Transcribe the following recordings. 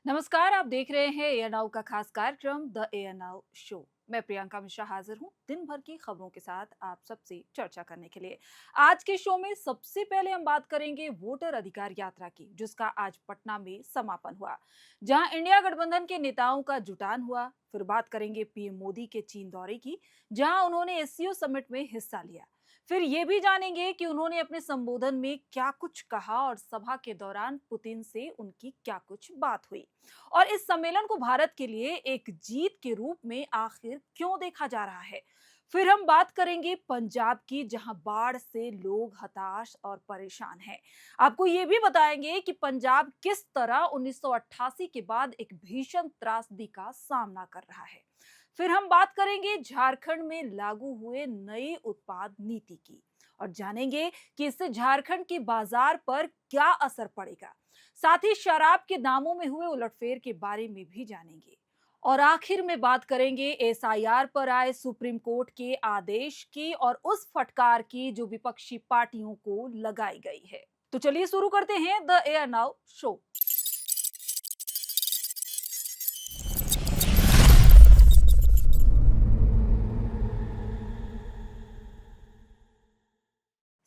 नमस्कार, आप देख रहे हैं एएन नाउ का खास कार्यक्रम द एएन नाउ शो। मैं प्रियंका मिश्रा हाजिर हूं दिन भर की खबरों के साथ आप सबसे चर्चा करने के लिए। आज के शो में सबसे पहले हम बात करेंगे वोटर अधिकार यात्रा की, जिसका आज पटना में समापन हुआ, जहां इंडिया गठबंधन के नेताओं का जुटान हुआ। फिर बात करेंगे पीएम मोदी के चीन दौरे की, जहां उन्होंने एससीओ समिट में हिस्सा लिया। फिर ये भी जानेंगे कि उन्होंने अपने संबोधन में क्या कुछ कहा और सभा के दौरान पुतिन से उनकी क्या कुछ बात हुई, और इस सम्मेलन को भारत के लिए एक जीत के रूप में आखिर क्यों देखा जा रहा है। फिर हम बात करेंगे पंजाब की, जहां बाढ़ से लोग हताश और परेशान हैं। आपको ये भी बताएंगे कि पंजाब किस तरह 1988 के बाद एक भीषण त्रासदी का सामना कर रहा है। फिर हम बात करेंगे झारखंड में लागू हुए नई उत्पाद नीति की, और जानेंगे कि इससे झारखंड के बाजार पर क्या असर पड़ेगा। साथ ही शराब के दामों में हुए उलटफेर के बारे में भी जानेंगे। और आखिर में बात करेंगे एसआईआर पर आए सुप्रीम कोर्ट के आदेश की और उस फटकार की जो विपक्षी पार्टियों को लगाई गई है। तो चलिए शुरू करते हैं द एयर नाउ शो।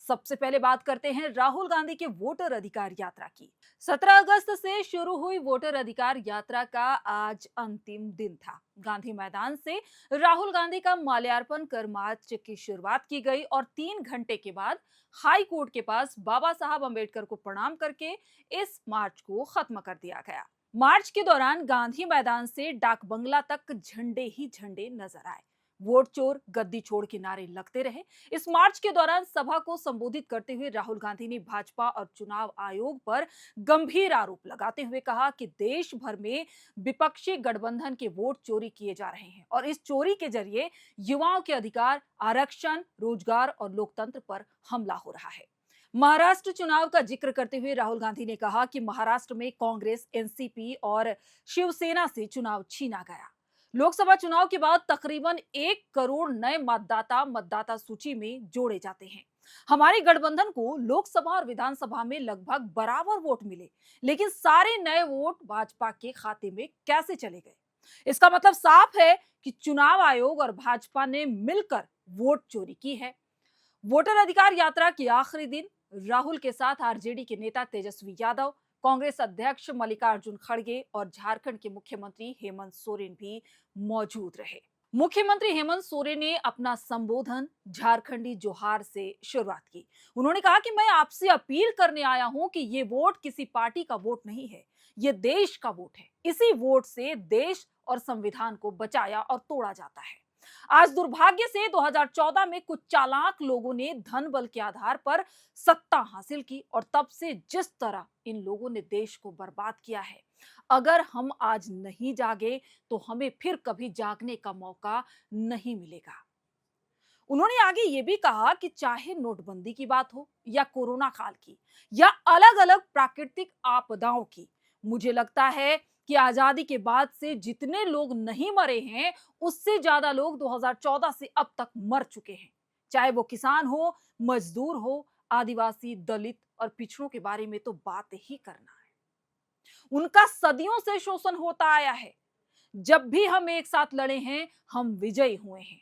सबसे पहले बात करते हैं राहुल गांधी के वोटर अधिकार यात्रा की। 17 अगस्त से शुरू हुई वोटर अधिकार यात्रा का आज अंतिम दिन था। गांधी मैदान से राहुल गांधी का माल्यार्पण कर मार्च की शुरुआत की गई और 3 घंटे के बाद हाई कोर्ट के पास बाबा साहब अंबेडकर को प्रणाम करके इस मार्च को खत्म कर दिया गया। मार्च के दौरान गांधी मैदान से डाक बंगला तक झंडे ही झंडे नजर आए। वोट चोर गद्दी छोड़ के नारे लगते रहे। इस मार्च के दौरान सभा को संबोधित करते हुए राहुल गांधी ने भाजपा और चुनाव आयोग पर गंभीर आरोप लगाते हुए कहा कि देश भर में विपक्षी गठबंधन के वोट चोरी किए जा रहे हैं और इस चोरी के जरिए युवाओं के अधिकार, आरक्षण, रोजगार और लोकतंत्र पर हमला हो रहा है। महाराष्ट्र चुनाव का जिक्र करते हुए राहुल गांधी ने कहा कि महाराष्ट्र में कांग्रेस, एनसीपी और शिवसेना से चुनाव छीना गया। लोकसभा चुनाव के बाद तकरीबन 1 करोड़ नए मतदाता मतदाता सूची में जोड़े जाते हैं। हमारे गठबंधन को लोकसभा और विधानसभा में लगभग बराबर वोट मिले, लेकिन सारे नए वोट भाजपा के खाते में कैसे चले गए? इसका मतलब साफ है कि चुनाव आयोग और भाजपा ने मिलकर वोट चोरी की है। वोटर अधिकार यात्रा के आखिरी दिन राहुल के साथ आरजेडी के नेता तेजस्वी यादव, कांग्रेस अध्यक्ष मल्लिकार्जुन खड़गे और झारखंड के मुख्यमंत्री हेमंत सोरेन भी मौजूद रहे। मुख्यमंत्री हेमंत सोरेन ने अपना संबोधन झारखंडी जोहार से शुरुआत की। उन्होंने कहा कि मैं आपसे अपील करने आया हूं कि ये वोट किसी पार्टी का वोट नहीं है, ये देश का वोट है। इसी वोट से देश और संविधान को बचाया और तोड़ा जाता है। आज दुर्भाग्य से 2014 में कुछ चालाक लोगों ने धन बल के आधार पर सत्ता हासिल की और तब से जिस तरह इन लोगों ने देश को बर्बाद किया है, अगर हम आज नहीं जागे तो हमें फिर कभी जागने का मौका नहीं मिलेगा। उन्होंने आगे ये भी कहा कि चाहे नोटबंदी की बात हो या कोरोना काल की या अलग अलग प्राकृतिक आपदाओं की, मुझे लगता है कि आजादी के बाद से जितने लोग नहीं मरे हैं, उससे ज्यादा लोग 2014 से अब तक मर चुके हैं। चाहे वो किसान हो, मजदूर हो, आदिवासी, दलित और पिछड़ों के बारे में तो बात ही करना है। उनका सदियों से शोषण होता आया है। जब भी हम एक साथ लड़े हैं, हम विजयी हुए हैं।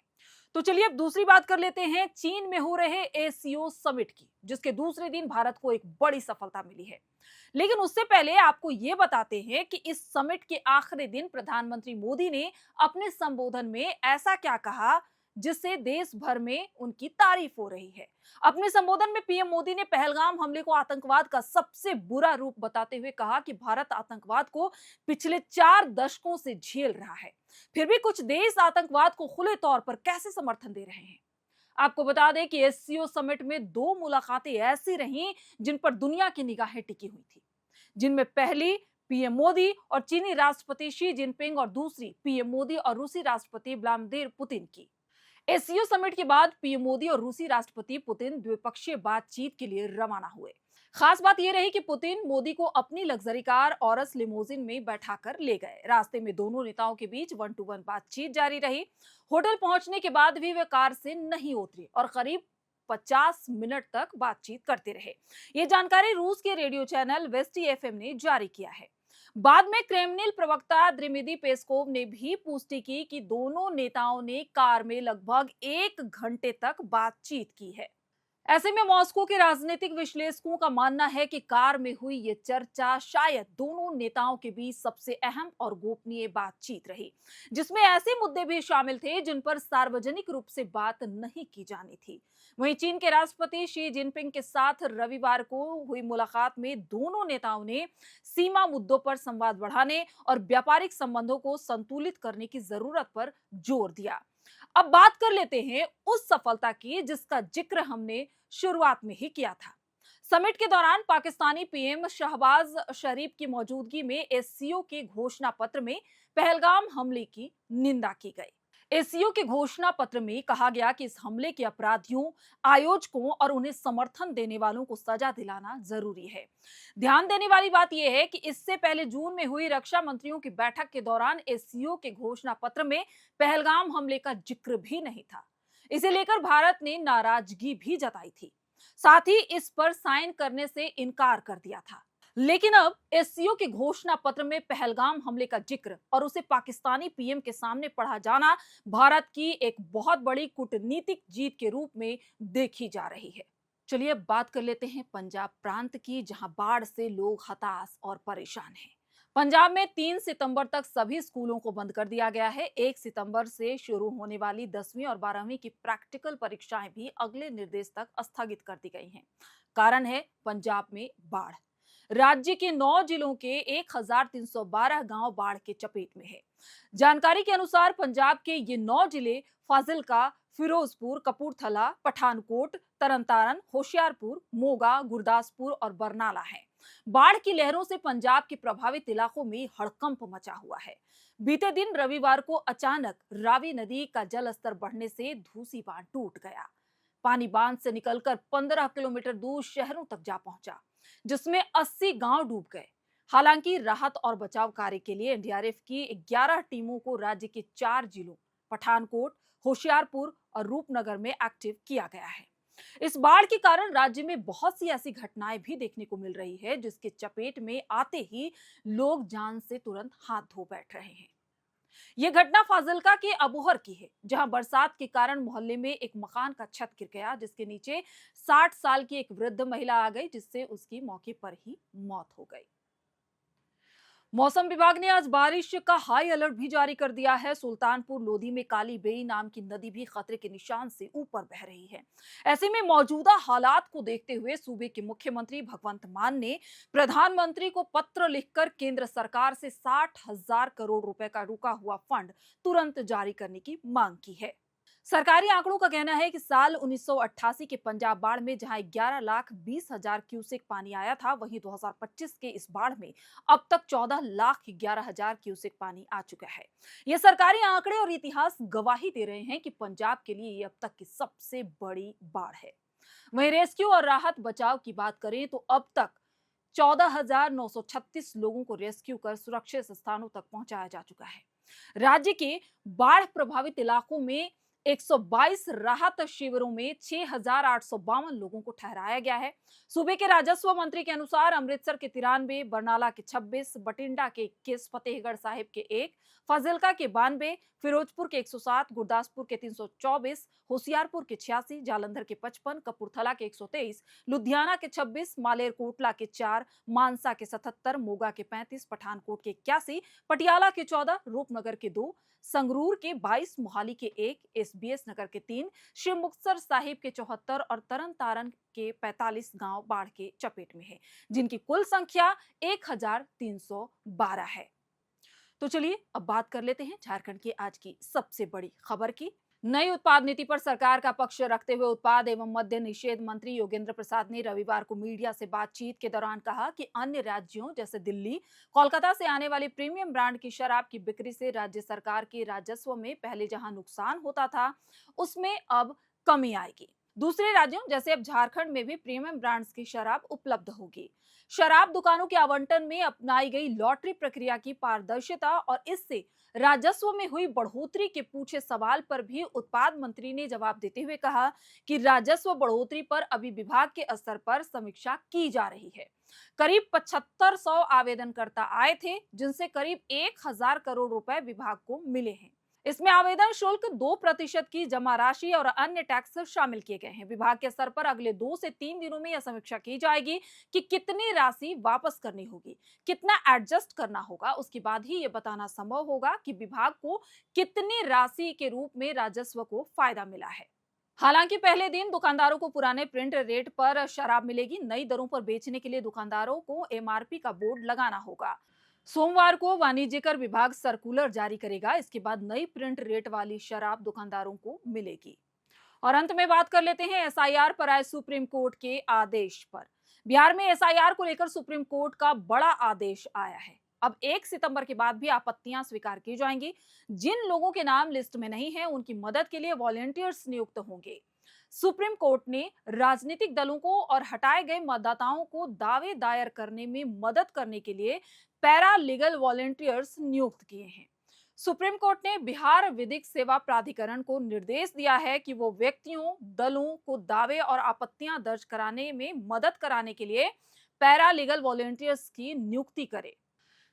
तो चलिए अब दूसरी बात कर लेते हैं चीन में हो रहे एसीओ समिट की, जिसके दूसरे दिन भारत को एक बड़ी सफलता मिली है। लेकिन उससे पहले आपको यह बताते हैं कि इस समिट के आखिरी दिन प्रधानमंत्री मोदी ने अपने संबोधन में ऐसा क्या कहा जिससे देश भर में उनकी तारीफ हो रही है। अपने संबोधन में पीएम मोदी ने पहलगाम हमले को आतंकवाद का सबसे बुरा रूप बताते हुए कहा कि भारत आतंकवाद को पिछले 4 दशकों से झेल रहा है, फिर भी कुछ देश आतंकवाद को खुले तौर पर कैसे समर्थन दे रहे हैं। आपको बता दें कि एससीओ समिट में 2 मुलाकातें ऐसी रहीं जिन पर दुनिया की निगाहें टिकी हुई थी, जिनमें पहली पीएम मोदी और चीनी राष्ट्रपति शी जिनपिंग और दूसरी पीएम मोदी और रूसी राष्ट्रपति व्लादिमीर पुतिन की। एससीओ समिट के बाद पीएम मोदी और रूसी राष्ट्रपति पुतिन द्विपक्षीय बातचीत के लिए रवाना हुए। खास बात यह रही कि पुतिन मोदी को अपनी लग्जरी कार ऑरस लिमोजिन में बैठाकर ले गए। रास्ते में दोनों नेताओं के बीच 1-to-1 बातचीत जारी रही। होटल पहुंचने के बाद भी वे कार से नहीं उतरे और करीब 50 मिनट तक बातचीत करते रहे। ये जानकारी रूस के रेडियो चैनल वेस्टी एफएम ने जारी किया है। बाद में क्रेमलिन प्रवक्ता दिमित्री पेस्कोव ने भी पुष्टि की कि दोनों नेताओं ने कार में लगभग 1 घंटे तक बातचीत की है। ऐसे में मॉस्को के राजनीतिक विश्लेषकों का मानना है कि कार में हुई ये चर्चा शायद दोनों नेताओं के बीच सबसे अहम और गोपनीय बातचीत रही, जिसमें ऐसे मुद्दे भी शामिल थे जिन पर सार्वजनिक रूप से बात नहीं की जानी थी। वहीं चीन के राष्ट्रपति शी जिनपिंग के साथ रविवार को हुई मुलाकात में दोनों नेताओं ने सीमा मुद्दों पर संवाद बढ़ाने और व्यापारिक संबंधों को संतुलित करने की जरूरत पर जोर दिया। अब बात कर लेते हैं उस सफलता की जिसका जिक्र हमने शुरुआत में ही किया था। समिट के दौरान पाकिस्तानी पीएम शहबाज शरीफ की मौजूदगी में एससीओ के घोषणा पत्र में पहलगाम हमले की निंदा की गई। एससीओ के घोषणा पत्र में कहा गया कि इस हमले के अपराधियों, आयोजकों और उन्हें समर्थन देने वालों को सजा दिलाना जरूरी है। ध्यान देने वाली बात यह है कि इससे पहले जून में हुई रक्षा मंत्रियों की बैठक के दौरान एससीओ के घोषणा पत्र में पहलगाम हमले का जिक्र भी नहीं था। इसे लेकर भारत ने नाराजगी भी जताई थी, साथ ही इस पर साइन करने से इनकार कर दिया था। लेकिन अब एससीओ के घोषणा पत्र में पहलगाम हमले का जिक्र और उसे पाकिस्तानी पीएम के सामने पढ़ा जाना भारत की एक बहुत बड़ी कूटनीतिक जीत के रूप में देखी जा रही है। चलिए अब बात कर लेते हैं पंजाब प्रांत की, जहां बाढ़ से लोग हताश और परेशान हैं। पंजाब में 3 सितंबर तक सभी स्कूलों को बंद कर दिया गया है। 1 सितंबर से शुरू होने वाली 10वीं और 12वीं की प्रैक्टिकल परीक्षाएं भी अगले निर्देश तक स्थगित कर दी गई हैं। कारण है पंजाब में बाढ़। राज्य के 9 जिलों के 1312 गांव बाढ़ के चपेट में है। जानकारी के अनुसार पंजाब के ये 9 जिले फाजिलका, फिरोजपुर, कपूरथला, पठानकोट, तरनतारन, होशियारपुर, मोगा, गुरदासपुर और बरनाला हैं। बाढ़ की लहरों से पंजाब के प्रभावित इलाकों में हड़कंप मचा हुआ है। बीते दिन रविवार को अचानक रावी नदी का जल स्तर बढ़ने से धूसी बांध टूट गया। पानी बांध से निकलकर 15 किलोमीटर दूर शहरों तक जा पहुंचा, जिसमें 80 गांव डूब गए। हालांकि राहत और बचाव कार्य के लिए एनडीआरएफ की 11 टीमों को राज्य के 4 जिलों पठानकोट, होशियारपुर और रूपनगर में एक्टिव किया गया है। इस बाढ़ के कारण राज्य में बहुत सी ऐसी घटनाएं भी देखने को मिल रही है जिसके चपेट में आते ही लोग जान से तुरंत हाथ धो बैठ रहे हैं। यह घटना फाजिलका के अबोहर की है, जहां बरसात के कारण मोहल्ले में एक मकान का छत गिर गया, जिसके नीचे 60 साल की एक वृद्ध महिला आ गई, जिससे उसकी मौके पर ही मौत हो गई। मौसम विभाग ने आज बारिश का हाई अलर्ट भी जारी कर दिया है। सुल्तानपुर लोधी में काली बेई नाम की नदी भी खतरे के निशान से ऊपर बह रही है। ऐसे में मौजूदा हालात को देखते हुए सूबे के मुख्यमंत्री भगवंत मान ने प्रधानमंत्री को पत्र लिखकर केंद्र सरकार से 60,000 करोड़ रुपए का रुका हुआ फंड तुरंत जारी करने की मांग की है। सरकारी आंकड़ों का कहना है कि साल 1988 के पंजाब बाढ़ में जहां 11,20,000 क्यूसेक पानी आया था, वहीं 2025 के इस बाढ़ में अब तक 14,11,000 क्यूसेक पानी आ चुका है। ये सरकारी आंकड़े और इतिहास गवाही दे रहे हैं कि पंजाब के लिए ये अब तक की सबसे बड़ी बाढ़ है। वहीं रेस्क्यू और राहत बचाव की बात करें तो अब तक 14,936 लोगों को रेस्क्यू कर सुरक्षित स्थानों तक पहुंचाया जा चुका है। राज्य के बाढ़ प्रभावित इलाकों में 122 राहत शिविरों में 6,852 लोगों को ठहराया गया है। सूबे के राजस्व मंत्री के अनुसार अमृतसर के 93, बरनाला के 26, बठिंडा के 21, फतेहगढ़ साहिब के 1, फाजिलका के 92, फिरोजपुर के 107, गुरदासपुर के 324, होशियारपुर के 86, जालंधर के 55, कपूरथला के 123, लुधियाना के 26, मालेरकोटला के 4, मानसा के 77, मोगा के 35, पठानकोट के 81, पटियाला के 14, रूपनगर के 2, संगरूर के 22, मोहाली के 1, एसबीएस नगर के 3, श्री मुक्तसर साहिब के 74 और तरन तारन के 45 गांव बाढ़ के चपेट में है, जिनकी कुल संख्या 1,312 है। तो चलिए अब बात कर लेते हैं झारखंड की आज की सबसे बड़ी खबर की। नई उत्पाद नीति पर सरकार का पक्ष रखते हुए उत्पाद एवं मद्य निषेध मंत्री योगेंद्र प्रसाद ने रविवार को मीडिया से बातचीत के दौरान कहा कि अन्य राज्यों जैसे दिल्ली, कोलकाता से आने वाली प्रीमियम ब्रांड की शराब की बिक्री से राज्य सरकार के राजस्व में पहले जहां नुकसान होता था, उसमें अब कमी आएगी। दूसरे राज्यों जैसे अब झारखंड में भी प्रीमियम ब्रांड्स की शराब उपलब्ध होगी। शराब दुकानों के आवंटन में अपनाई गई लॉटरी प्रक्रिया की पारदर्शिता और इससे राजस्व में हुई बढ़ोतरी के पूछे सवाल पर भी उत्पाद मंत्री ने जवाब देते हुए कहा कि राजस्व बढ़ोतरी पर अभी विभाग के स्तर पर समीक्षा की जा रही है। करीब 7500 आवेदनकर्ता आए थे, जिनसे करीब 1000 करोड़ रुपए विभाग को मिले हैं। इसमें आवेदन शुल्क 2% की जमा राशि और अन्य टैक्स शामिल किए गए हैं। विभाग के स्तर पर अगले 2 से 3 दिनों में यह समीक्षा की जाएगी कि कितनी राशि वापस करनी होगी, कितना एडजस्ट करना होगा। उसके बाद ही यह बताना संभव होगा कि विभाग को कितनी राशि के रूप में राजस्व को फायदा मिला है। हालांकि पहले दिन दुकानदारों को पुराने प्रिंट रेट पर शराब मिलेगी। नई दरों पर बेचने के लिए दुकानदारों को एमआरपी का बोर्ड लगाना होगा। सोमवार को वाणिज्यकर विभाग सर्कुलर जारी करेगा। इसके बाद नई प्रिंट रेट वाली शराब दुकानदारों को मिलेगी। और अंत में बात कर लेते हैं एसआईआर पर आए सुप्रीम कोर्ट के आदेश पर। बिहार में एसआईआर को लेकर सुप्रीम कोर्ट का बड़ा आदेश आया है। अब 1 सितंबर के बाद भी आपत्तियां स्वीकार की जाएंगी। जिन लोगों के नाम लिस्ट में नहीं है, उनकी मदद के लिए वॉलंटियर्स नियुक्त होंगे। सुप्रीम कोर्ट ने राजनीतिक दलों को और हटाए गए मतदाताओं को दावे दायर करने में मदद करने के लिए पैरा लीगल वॉलंटियर्स नियुक्त किए हैं। सुप्रीम कोर्ट ने बिहार विधिक सेवा प्राधिकरण को निर्देश दिया है कि वो व्यक्तियों, दलों को दावे और आपत्तियां दर्ज कराने में मदद कराने के लिए पैरा लीगल वॉलंटियर्स की नियुक्ति करे।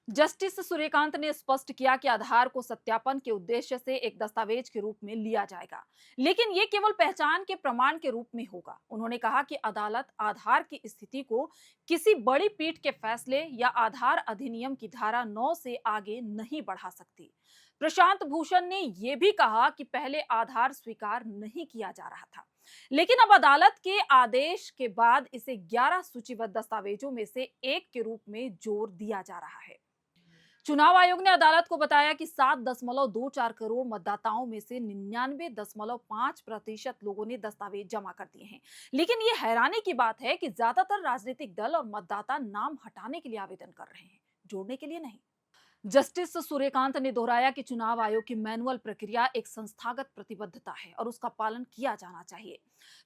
जस्टिस सूर्यकांत ने स्पष्ट किया कि आधार को सत्यापन के उद्देश्य से एक दस्तावेज के रूप में लिया जाएगा, लेकिन ये केवल पहचान के प्रमाण के रूप में होगा। उन्होंने कहा कि अदालत आधार की स्थिति को किसी बड़ी पीठ के फैसले या आधार अधिनियम की धारा 9 से आगे नहीं बढ़ा सकती। प्रशांत भूषण ने यह भी कहा कि पहले आधार स्वीकार नहीं किया जा रहा था, लेकिन अब अदालत के आदेश के बाद इसे 11 सूचीबद्ध दस्तावेजों में से एक के रूप में जोड़ दिया जा रहा है। चुनाव आयोग ने अदालत को बताया कि 7.24 करोड़ मतदाताओं में से 99.5% लोगों ने दस्तावेज जमा कर दिए हैं। लेकिन ये हैरानी की बात है कि ज्यादातर राजनीतिक दल और मतदाता नाम हटाने के लिए आवेदन कर रहे हैं, जोड़ने के लिए नहीं। जस्टिस सूर्यकांत ने दोहराया कि चुनाव आयोग की मैनुअल प्रक्रिया एक संस्थागत प्रतिबद्धता है और उसका पालन किया जाना चाहिए।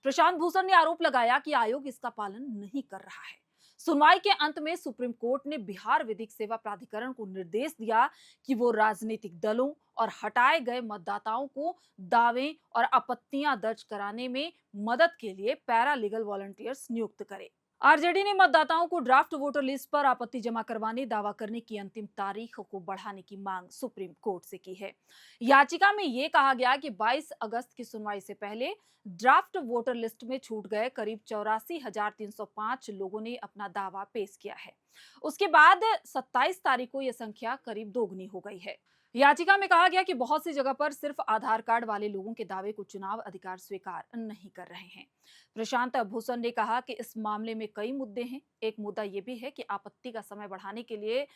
प्रशांत भूषण ने आरोप लगाया कि आयोग इसका पालन नहीं कर रहा है। सुनवाई के अंत में सुप्रीम कोर्ट ने बिहार विधिक सेवा प्राधिकरण को निर्देश दिया कि वो राजनीतिक दलों और हटाए गए मतदाताओं को दावे और आपत्तियां दर्ज कराने में मदद के लिए पैरा लीगल वॉलंटियर्स नियुक्त करे। आरजेडी ने मतदाताओं को ड्राफ्ट वोटर लिस्ट पर आपत्ति जमा करवाने, दावा करने की अंतिम तारीख को बढ़ाने की मांग सुप्रीम कोर्ट से की है। याचिका में यह कहा गया कि 22 अगस्त की सुनवाई से पहले ड्राफ्ट वोटर लिस्ट में छूट गए करीब 84,305 लोगों ने अपना दावा पेश किया है। उसके बाद 27 तारीख को यह संख्या करीब दोगुनी हो गई है। याचिका में कहा गया कि बहुत सी जगह पर सिर्फ आधार कार्ड वाले लोगों के दावे को चुनाव अधिकार स्वीकार नहीं कर रहे हैं। प्रशांत भूषण ने कहा कि इस मामले में कई मुद्दे हैं। एक मुद्दा यह भी है कि आपत्ति का समय बढ़ाने के लिए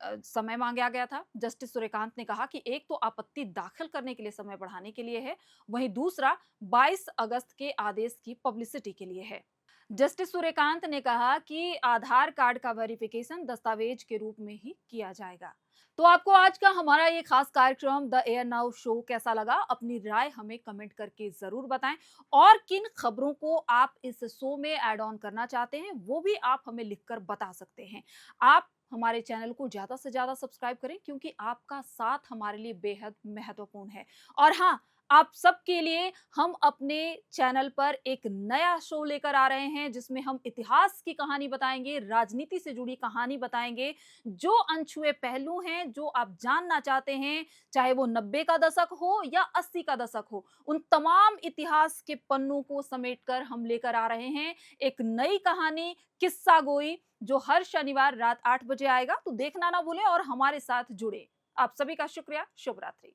समय मांगा गया था। जस्टिस सूर्यकांत ने कहा कि एक तो आपत्ति दाखिल करने के लिए समय बढ़ाने के लिए है, वहीं दूसरा 22 अगस्त के आदेश की पब्लिसिटी के लिए है। जस्टिस सूर्यकांत ने कहा कि आधार कार्ड का वेरिफिकेशन दस्तावेज के रूप में ही किया जाएगा। तो आपको आज का हमारा ये खास कार्यक्रम द एयर नाउ शो कैसा लगा? अपनी राय हमें कमेंट करके जरूर बताएं और किन खबरों को आप इस शो में ऐड ऑन करना चाहते हैं वो भी आप हमें लिखकर बता सकते हैं। आप हमारे चैनल को ज्यादा से ज्यादा सब्सक्राइब करें, क्योंकि आपका साथ हमारे लिए बेहद महत्वपूर्ण है। और हाँ, आप सबके लिए हम अपने चैनल पर एक नया शो लेकर आ रहे हैं, जिसमें हम इतिहास की कहानी बताएंगे, राजनीति से जुड़ी कहानी बताएंगे। जो अनछुए पहलू हैं, जो आप जानना चाहते हैं, चाहे वो 90 का दशक हो या 80 का दशक हो, उन तमाम इतिहास के पन्नों को समेटकर हम लेकर आ रहे हैं एक नई कहानी, किस्सा गोई, जो हर शनिवार रात 8 बजे आएगा। तो देखना ना भूलें और हमारे साथ जुड़े। आप सभी का शुक्रिया। शुभ रात्रि।